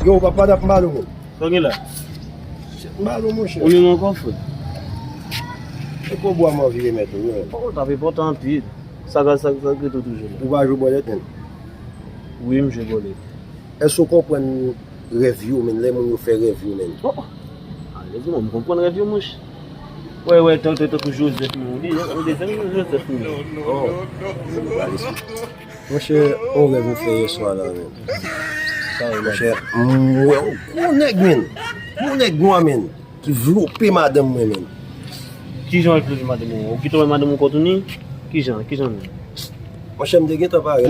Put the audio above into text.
Yo, papa dap malou moun. Sò gen la? Malou moun chè. On est encore fou. E kon bo a man vire met ou. Oh, t'avais pas tant pis. Ça que toujours là. Ou va jou bolet men. Oui, monsieur Bolé. Est-ce qu'on comprend review men, les moun yo fè review men. Oh. Allez, moi, me comprendre review mouche. Ouais, t'as que Joseph nous dit, on dit Joseph nous. Oh. Mon chè, on review fè yè soir la men. Ça Mon chè, moun nèg men. Moun nèg gwa men. Ki vlopè madame mwen men. Qui j'en ai plus madame ou qui toi madame continue? Qui j'en? Mon chè m'de gen ta pare.